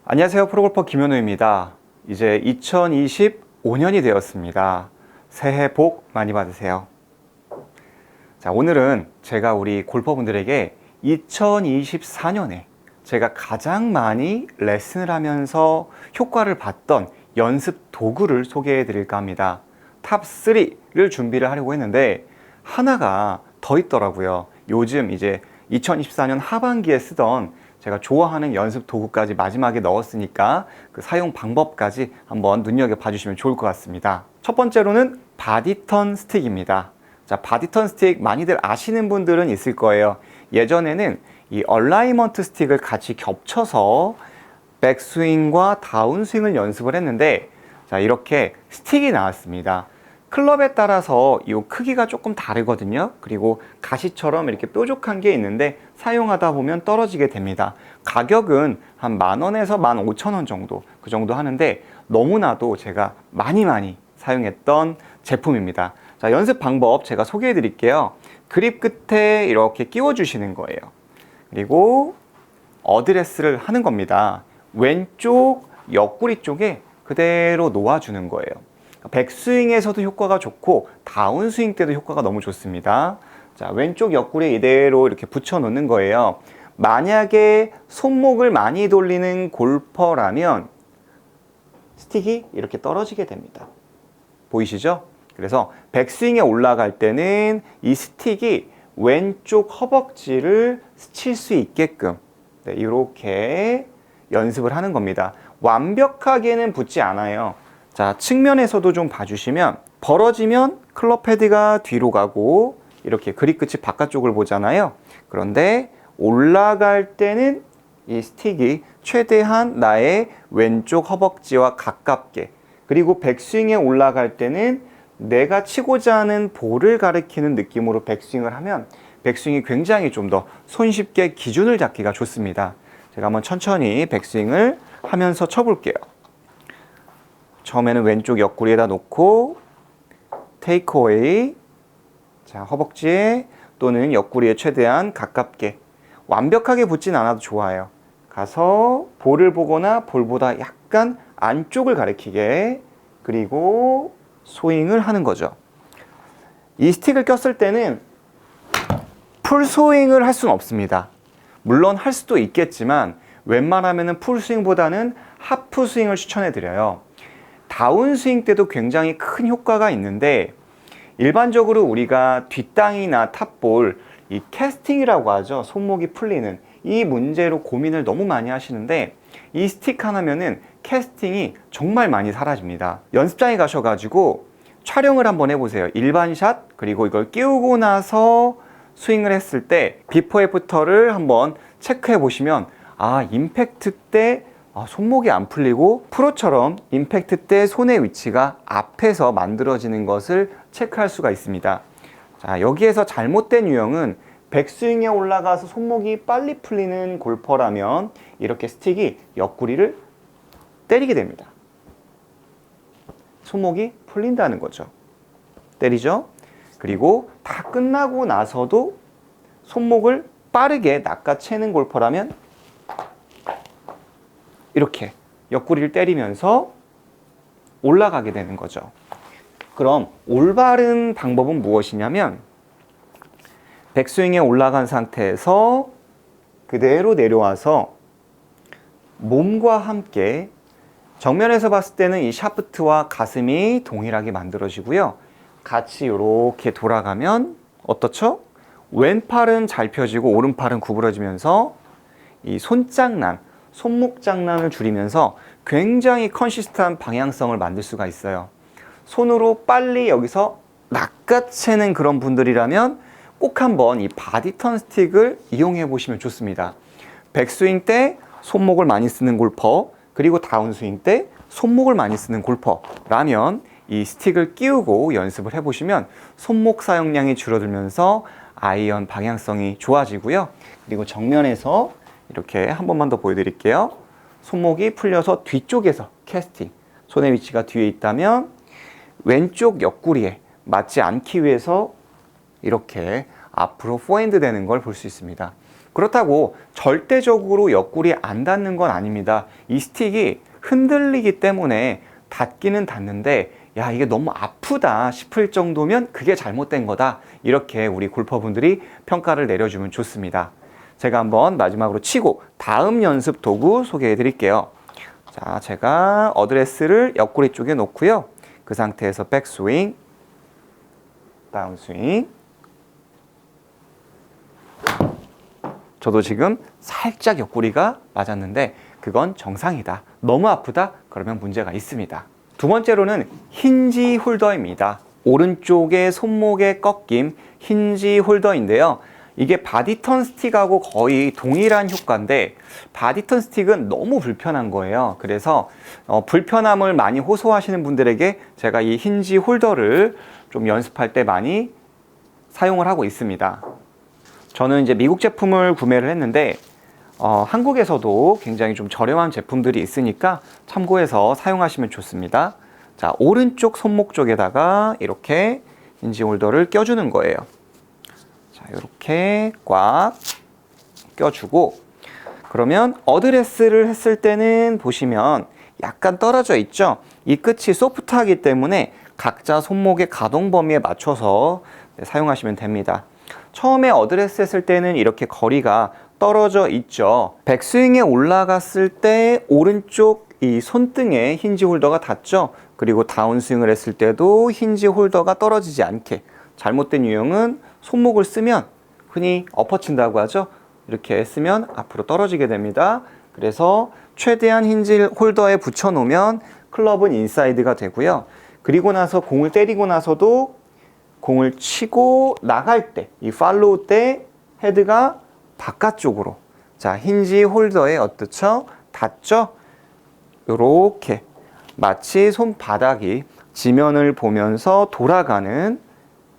안녕하세요. 프로골퍼 김현우입니다. 이제 2025년이 되었습니다. 새해 복 많이 받으세요. 자, 오늘은 제가 우리 골퍼분들에게 2024년에 제가 가장 많이 레슨을 하면서 효과를 봤던 연습 도구를 소개해 드릴까 합니다. 탑 3를 준비를 하려고 했는데 하나가 더 있더라고요. 요즘 이제 2024년 하반기에 쓰던 제가 좋아하는 연습 도구까지 마지막에 넣었으니까 그 사용 방법까지 한번 눈여겨봐 주시면 좋을 것 같습니다. 첫 번째로는 바디턴 스틱입니다. 자, 바디턴 스틱 많이들 아시는 분들은 있을 거예요. 예전에는 이 얼라이먼트 스틱을 같이 겹쳐서 백스윙과 다운스윙을 연습을 했는데, 자, 이렇게 스틱이 나왔습니다. 클럽에 따라서 이 크기가 조금 다르거든요. 그리고 가시처럼 이렇게 뾰족한 게 있는데 사용하다 보면 떨어지게 됩니다. 가격은 한 10,000원에서 15,000원 정도, 그 정도 하는데 너무나도 제가 많이 사용했던 제품입니다. 자, 연습 방법 제가 소개해 드릴게요. 그립 끝에 이렇게 끼워 주시는 거예요. 그리고 어드레스를 하는 겁니다. 왼쪽 옆구리 쪽에 그대로 놓아주는 거예요. 백스윙에서도 효과가 좋고 다운스윙 때도 효과가 너무 좋습니다. 자, 왼쪽 옆구리에 이대로 이렇게 붙여 놓는 거예요. 만약에 손목을 많이 돌리는 골퍼라면 스틱이 이렇게 떨어지게 됩니다. 보이시죠? 그래서 백스윙에 올라갈 때는 이 스틱이 왼쪽 허벅지를 스칠 수 있게끔 이렇게 연습을 하는 겁니다. 완벽하게는 붙지 않아요. 자, 측면에서도 좀 봐주시면 벌어지면 클럽 헤드가 뒤로 가고 이렇게 그립 끝이 바깥쪽을 보잖아요. 그런데 올라갈 때는 이 스틱이 최대한 나의 왼쪽 허벅지와 가깝게, 그리고 백스윙에 올라갈 때는 내가 치고자 하는 볼을 가리키는 느낌으로 백스윙을 하면 백스윙이 굉장히 좀 더 손쉽게 기준을 잡기가 좋습니다. 제가 한번 천천히 백스윙을 하면서 쳐볼게요. 처음에는 왼쪽 옆구리에다 놓고 테이크 어웨이, 자, 허벅지에 또는 옆구리에 최대한 가깝게, 완벽하게 붙진 않아도 좋아요. 가서 볼을 보거나 볼보다 약간 안쪽을 가리키게, 그리고 스윙을 하는 거죠. 이 스틱을 꼈을 때는 풀 스윙을 할 수는 없습니다. 물론 할 수도 있겠지만 웬만하면 풀 스윙보다는 하프 스윙을 추천해 드려요. 다운스윙 때도 굉장히 큰 효과가 있는데 일반적으로 우리가 뒷땅이나 탑볼, 이 캐스팅이라고 하죠. 손목이 풀리는 이 문제로 고민을 너무 많이 하시는데 이 스틱 하나면은 캐스팅이 정말 많이 사라집니다. 연습장에 가셔가지고 촬영을 한번 해보세요. 일반 샷, 그리고 이걸 끼우고 나서 스윙을 했을 때 비포 애프터를 한번 체크해 보시면 임팩트 때 손목이 안 풀리고 프로처럼 임팩트 때 손의 위치가 앞에서 만들어지는 것을 체크할 수가 있습니다. 자, 여기에서 잘못된 유형은 백스윙에 올라가서 손목이 빨리 풀리는 골퍼라면 이렇게 스틱이 옆구리를 때리게 됩니다. 손목이 풀린다는 거죠. 때리죠? 그리고 다 끝나고 나서도 손목을 빠르게 낚아채는 골퍼라면 이렇게 옆구리를 때리면서 올라가게 되는 거죠. 그럼 올바른 방법은 무엇이냐면 백스윙에 올라간 상태에서 그대로 내려와서 몸과 함께, 정면에서 봤을 때는 이 샤프트와 가슴이 동일하게 만들어지고요. 같이 이렇게 돌아가면 어떻죠? 왼팔은 잘 펴지고 오른팔은 구부러지면서 이 손목 장난을 줄이면서 굉장히 컨시스트한 방향성을 만들 수가 있어요. 손으로 빨리 여기서 낚아채는 그런 분들이라면 꼭 한번 이 바디턴 스틱을 이용해 보시면 좋습니다. 백스윙 때 손목을 많이 쓰는 골퍼, 그리고 다운스윙 때 손목을 많이 쓰는 골퍼라면 이 스틱을 끼우고 연습을 해보시면 손목 사용량이 줄어들면서 아이언 방향성이 좋아지고요. 그리고 정면에서 이렇게 한 번만 더 보여드릴게요. 손목이 풀려서 뒤쪽에서 캐스팅, 손의 위치가 뒤에 있다면 왼쪽 옆구리에 맞지 않기 위해서 이렇게 앞으로 포핸드 되는 걸 볼 수 있습니다. 그렇다고 절대적으로 옆구리에 안 닿는 건 아닙니다. 이 스틱이 흔들리기 때문에 닿기는 닿는데 야, 이게 너무 아프다 싶을 정도면 그게 잘못된 거다. 이렇게 우리 골퍼분들이 평가를 내려주면 좋습니다. 제가 한번 마지막으로 치고 다음 연습 도구 소개해 드릴게요. 자, 제가 어드레스를 옆구리 쪽에 놓고요. 그 상태에서 백스윙, 다운스윙. 저도 지금 살짝 옆구리가 맞았는데 그건 정상이다. 너무 아프다? 그러면 문제가 있습니다. 두 번째로는 힌지 홀더입니다. 오른쪽에 손목의 꺾임, 힌지 홀더인데요. 이게 바디턴 스틱하고 거의 동일한 효과인데 바디턴 스틱은 너무 불편한 거예요. 그래서 불편함을 많이 호소하시는 분들에게 제가 이 힌지 홀더를 좀 연습할 때 많이 사용을 하고 있습니다. 저는 이제 미국 제품을 구매를 했는데 한국에서도 굉장히 좀 저렴한 제품들이 있으니까 참고해서 사용하시면 좋습니다. 자, 오른쪽 손목 쪽에다가 이렇게 힌지 홀더를 껴주는 거예요. 자, 이렇게 꽉 껴주고 그러면 어드레스를 했을 때는 보시면 약간 떨어져 있죠? 이 끝이 소프트하기 때문에 각자 손목의 가동 범위에 맞춰서 사용하시면 됩니다. 처음에 어드레스 했을 때는 이렇게 거리가 떨어져 있죠. 백스윙에 올라갔을 때 오른쪽 이 손등에 힌지 홀더가 닿죠. 그리고 다운스윙을 했을 때도 힌지 홀더가 떨어지지 않게. 잘못된 유형은 손목을 쓰면 흔히 엎어친다고 하죠. 이렇게 쓰면 앞으로 떨어지게 됩니다. 그래서 최대한 힌지 홀더에 붙여 놓으면 클럽은 인사이드가 되고요. 그리고 나서 공을 때리고 나서도 공을 치고 나갈 때, 이 팔로우 때 헤드가 바깥쪽으로, 자, 힌지 홀더에 어떻죠? 닿죠? 요렇게 마치 손바닥이 지면을 보면서 돌아가는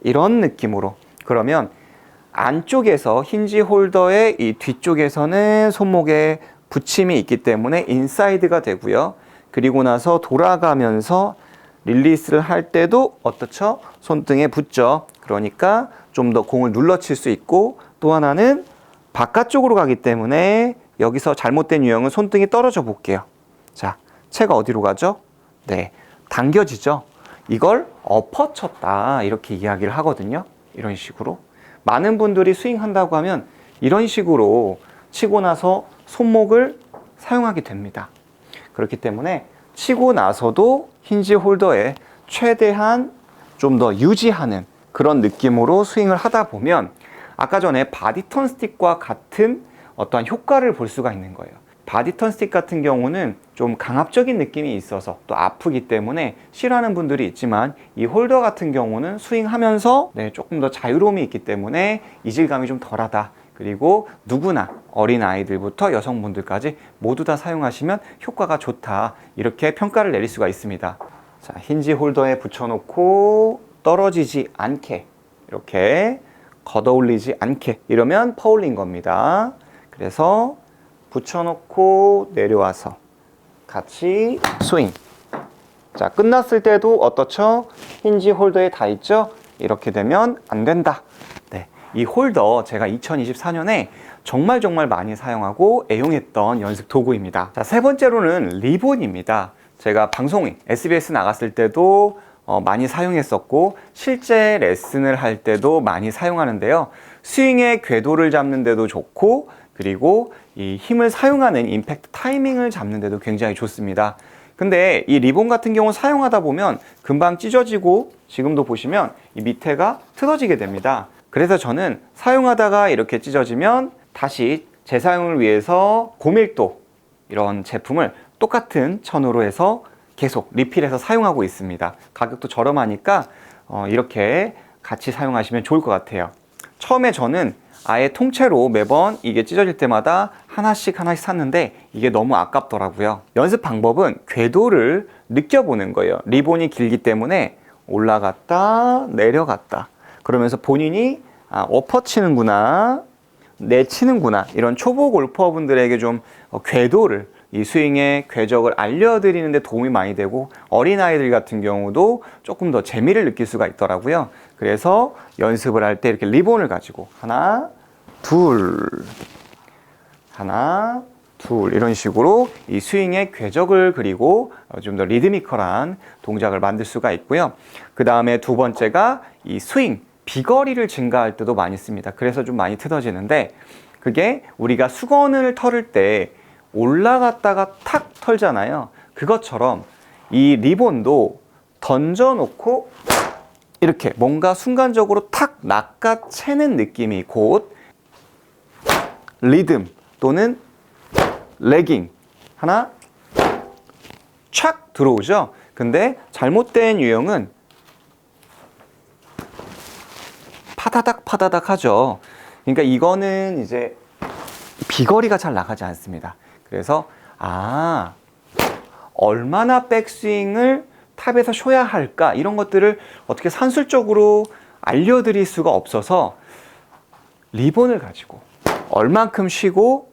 이런 느낌으로. 그러면 안쪽에서 힌지 홀더의 이 뒤쪽에서는 손목에 붙임이 있기 때문에 인사이드가 되고요. 그리고 나서 돌아가면서 릴리스를 할 때도 어떻죠? 손등에 붙죠. 그러니까 좀 더 공을 눌러칠 수 있고 또 하나는 바깥쪽으로 가기 때문에 여기서 잘못된 유형은 손등이 떨어져 볼게요. 자, 채가 어디로 가죠? 네, 당겨지죠. 이걸 엎어쳤다 이렇게 이야기를 하거든요. 이런 식으로. 많은 분들이 스윙한다고 하면 이런 식으로 치고 나서 손목을 사용하게 됩니다. 그렇기 때문에 치고 나서도 힌지 홀더에 최대한 좀 더 유지하는 그런 느낌으로 스윙을 하다 보면 아까 전에 바디턴 스틱과 같은 어떠한 효과를 볼 수가 있는 거예요. 바디턴 스틱 같은 경우는 좀 강압적인 느낌이 있어서 또 아프기 때문에 싫어하는 분들이 있지만 이 홀더 같은 경우는 스윙하면서 조금 더 자유로움이 있기 때문에 이질감이 좀 덜하다. 그리고 누구나 어린 아이들부터 여성분들까지 모두 다 사용하시면 효과가 좋다. 이렇게 평가를 내릴 수가 있습니다. 자, 힌지 홀더에 붙여놓고 떨어지지 않게 이렇게 걷어올리지 않게 이러면 퍼올린 겁니다. 그래서 붙여놓고 내려와서 같이 스윙. 자, 끝났을 때도 어떻죠? 힌지 홀더에 다 있죠? 이렇게 되면 안 된다. 네, 이 홀더 제가 2024년에 정말 많이 사용하고 애용했던 연습 도구입니다. 자, 세 번째로는 리본입니다. 제가 방송인 SBS 나갔을 때도 많이 사용했었고 실제 레슨을 할 때도 많이 사용하는데요. 스윙의 궤도를 잡는 데도 좋고 그리고 이 힘을 사용하는 임팩트 타이밍을 잡는 데도 굉장히 좋습니다. 근데 이 리본 같은 경우 사용하다 보면 금방 찢어지고 지금도 보시면 이 밑에가 틀어지게 됩니다. 그래서 저는 사용하다가 이렇게 찢어지면 다시 재사용을 위해서 고밀도 이런 제품을 똑같은 천으로 해서 계속 리필해서 사용하고 있습니다. 가격도 저렴하니까 이렇게 같이 사용하시면 좋을 것 같아요. 처음에 저는 아예 통째로 매번 이게 찢어질 때마다 하나씩 샀는데 이게 너무 아깝더라고요. 연습 방법은 궤도를 느껴보는 거예요. 리본이 길기 때문에 올라갔다 내려갔다 그러면서 본인이 엎어치는구나 내치는구나 이런 초보 골퍼분들에게 좀 궤도를 이 스윙의 궤적을 알려드리는 데 도움이 많이 되고 어린아이들 같은 경우도 조금 더 재미를 느낄 수가 있더라고요. 그래서 연습을 할 때 이렇게 리본을 가지고 하나, 둘, 하나, 둘 이런 식으로 이 스윙의 궤적을 그리고 좀 더 리드미컬한 동작을 만들 수가 있고요. 그 다음에 두 번째가 이 스윙, 비거리를 증가할 때도 많이 씁니다. 그래서 좀 많이 틀어지는데 그게 우리가 수건을 털을 때 올라갔다가 탁 털잖아요. 그것처럼 이 리본도 던져놓고 이렇게 뭔가 순간적으로 탁 낚아채는 느낌이 곧 리듬 또는 레깅 하나 촥 들어오죠. 근데 잘못된 유형은 파다닥 파다닥 하죠. 그러니까 이거는 이제 비거리가 잘 나가지 않습니다. 그래서 얼마나 백스윙을 탑에서 쉬어야 할까 이런 것들을 어떻게 산술적으로 알려드릴 수가 없어서 리본을 가지고 얼만큼 쉬고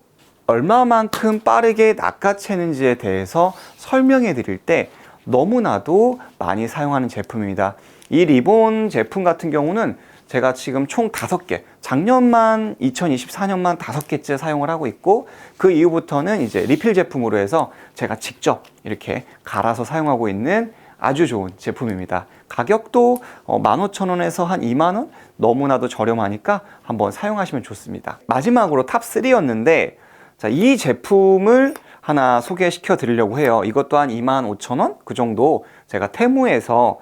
얼마만큼 빠르게 낚아채는지에 대해서 설명해 드릴 때 너무나도 많이 사용하는 제품입니다. 이 리본 제품 같은 경우는 제가 지금 총 5개, 작년만 2024년만 5개째 사용을 하고 있고 그 이후부터는 이제 리필 제품으로 해서 제가 직접 이렇게 갈아서 사용하고 있는 아주 좋은 제품입니다. 가격도 15,000원에서 한 2만원? 너무나도 저렴하니까 한번 사용하시면 좋습니다. 마지막으로 탑3였는데 자, 이 제품을 하나 소개시켜 드리려고 해요. 이것도 한 25,000원? 그 정도 제가 테무에서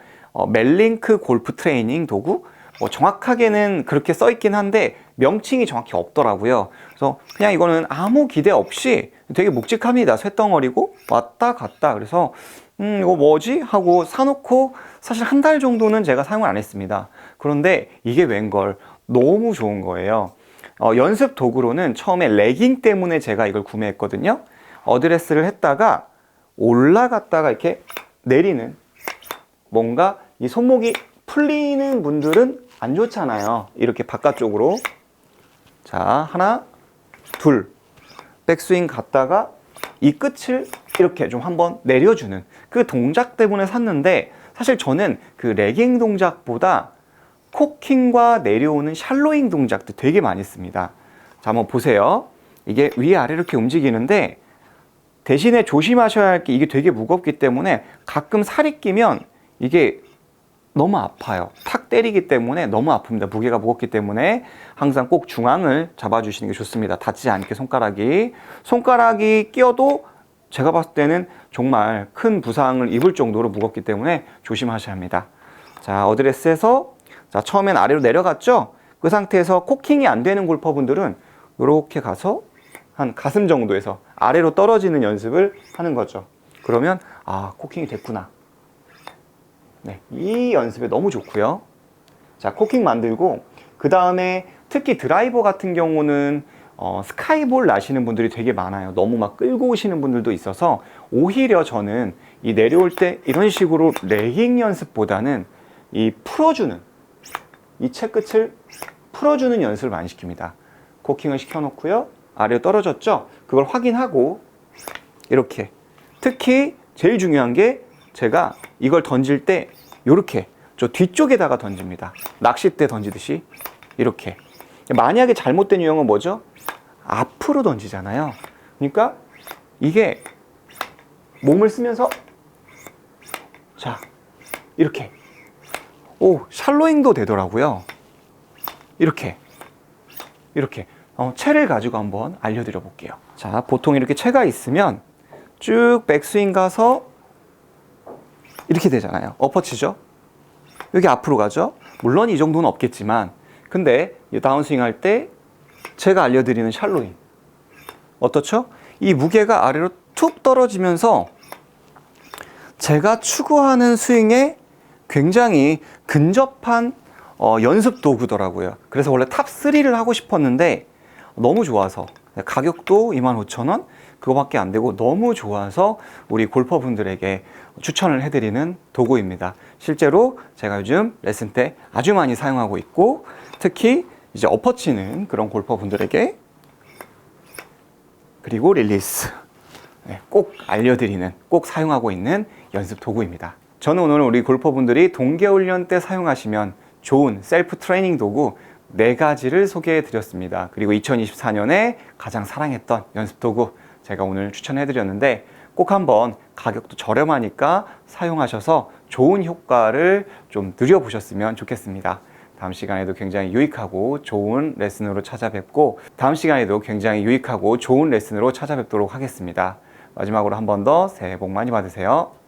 멜링크 골프 트레이닝 도구 정확하게는 그렇게 써 있긴 한데 명칭이 정확히 없더라고요. 그래서 그냥 이거는 아무 기대 없이 되게 묵직합니다. 쇳덩어리고 왔다 갔다. 그래서 이거 뭐지? 하고 사놓고 사실 한 달 정도는 제가 사용을 안 했습니다. 그런데 이게 웬걸 너무 좋은 거예요. 연습 도구로는 처음에 레깅 때문에 제가 이걸 구매했거든요. 어드레스를 했다가 올라갔다가 이렇게 내리는 뭔가 이 손목이 풀리는 분들은 안 좋잖아요. 이렇게 바깥쪽으로. 자, 하나, 둘. 백스윙 갔다가 이 끝을 이렇게 좀 한번 내려주는 그 동작 때문에 샀는데 사실 저는 그 레깅 동작보다 코킹과 내려오는 샬로잉 동작도 되게 많이 씁니다. 자, 한번 보세요. 이게 위아래 이렇게 움직이는데 대신에 조심하셔야 할 게 이게 되게 무겁기 때문에 가끔 살이 끼면 이게 너무 아파요. 탁 때리기 때문에 너무 아픕니다. 무게가 무겁기 때문에 항상 꼭 중앙을 잡아주시는 게 좋습니다. 다치지 않게 손가락이 끼어도 제가 봤을 때는 정말 큰 부상을 입을 정도로 무겁기 때문에 조심하셔야 합니다. 자, 어드레스에서 자, 처음엔 아래로 내려갔죠? 그 상태에서 코킹이 안 되는 골퍼분들은 이렇게 가서 한 가슴 정도에서 아래로 떨어지는 연습을 하는 거죠. 그러면 코킹이 됐구나. 네, 이 연습에 너무 좋고요. 자, 코킹 만들고 그 다음에 특히 드라이버 같은 경우는 스카이볼 나시는 분들이 되게 많아요. 너무 막 끌고 오시는 분들도 있어서 오히려 저는 이 내려올 때 이런 식으로 레깅 연습보다는 이 풀어주는 이 채끝을 풀어주는 연습을 많이 시킵니다. 코킹을 시켜놓고요. 아래로 떨어졌죠? 그걸 확인하고 이렇게 특히 제일 중요한 게 제가 이걸 던질 때 이렇게 저 뒤쪽에다가 던집니다. 낚싯대 던지듯이 이렇게. 만약에 잘못된 유형은 뭐죠? 앞으로 던지잖아요. 그러니까 이게 몸을 쓰면서 자 이렇게 샬로잉도 되더라고요. 이렇게 채를 가지고 한번 알려드려 볼게요. 자, 보통 이렇게 채가 있으면 쭉 백스윙 가서 이렇게 되잖아요. 엎어치죠? 여기 앞으로 가죠? 물론 이 정도는 없겠지만 근데 다운스윙 할 때 제가 알려드리는 샬로잉 어떻죠? 이 무게가 아래로 툭 떨어지면서 제가 추구하는 스윙에 굉장히 근접한 연습 도구더라고요. 그래서 원래 탑3를 하고 싶었는데 너무 좋아서 가격도 25,000원 그거밖에 안 되고 너무 좋아서 우리 골퍼분들에게 추천을 해드리는 도구입니다. 실제로 제가 요즘 레슨 때 아주 많이 사용하고 있고 특히 이제 엎어치는 그런 골퍼분들에게 그리고 릴리스 꼭 알려드리는 꼭 사용하고 있는 연습 도구입니다. 저는 오늘 우리 골퍼분들이 동계훈련 때 사용하시면 좋은 셀프 트레이닝 도구 4가지를 소개해 드렸습니다. 그리고 2024년에 가장 사랑했던 연습 도구 제가 오늘 추천해 드렸는데 꼭 한번 가격도 저렴하니까 사용하셔서 좋은 효과를 좀 누려보셨으면 좋겠습니다. 다음 시간에도 굉장히 유익하고 좋은 레슨으로 찾아뵙고 다음 시간에도 굉장히 유익하고 좋은 레슨으로 찾아뵙도록 하겠습니다. 마지막으로 한 번 더 새해 복 많이 받으세요.